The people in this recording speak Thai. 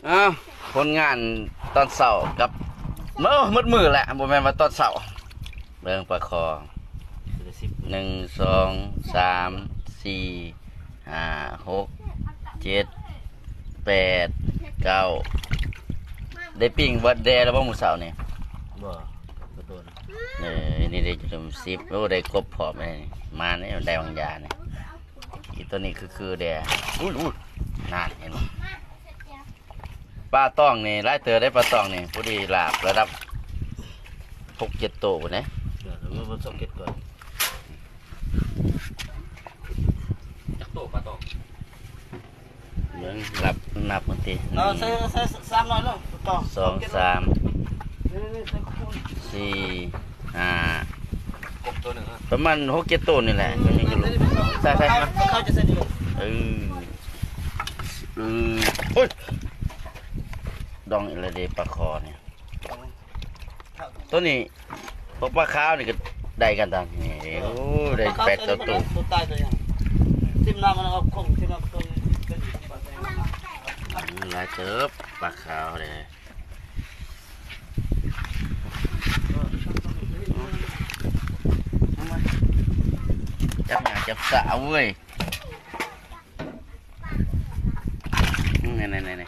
อ้าวผลงานตอนเสาร์กับมืดแหละบ่แม่นว่าตอนเสาร์เบิ่งปลาคอ1 2 3 4 5 6 7 8 9ได้ปิ้งเบิดแดแล้วบ่มื้อเช้านี่บ่กระโดดนี่ได้จุ่ม10โอ้ได้กบพร้อมเลยมาเนี่ยได้บางยาเนี่ยอีตัวนี้คือแดอุ้ยนั่นเห็นบ่ปลาต้องนี่หลายเตอได้ปลาต้องนี่พอดีลาบระดับ6-7 โตพุ่นนะเดี๋ยวเรามาส่งเก็บก่อนจักโตปลาตองเบิ่งรับนับมันติใส่300ลงต่อ2 3 4 5กบตัวนึงประมาณ6-7 โตนี่แหละตัวนี้ก็รู้ใส่มาเขาจะใส่ดิโอ้ยดองอีละเดปลาคอเนี่ยตัวนี้พวกปลาขาวนี่ก็ได้กันตามนี่โอ้ได้8 ตัวตายตัวยังทิ่มน้ำมันเอาคงทิ่มน้ำตัวหลายเติบปลาขาวเลยจับหน้าจับสาวเว้ยนี่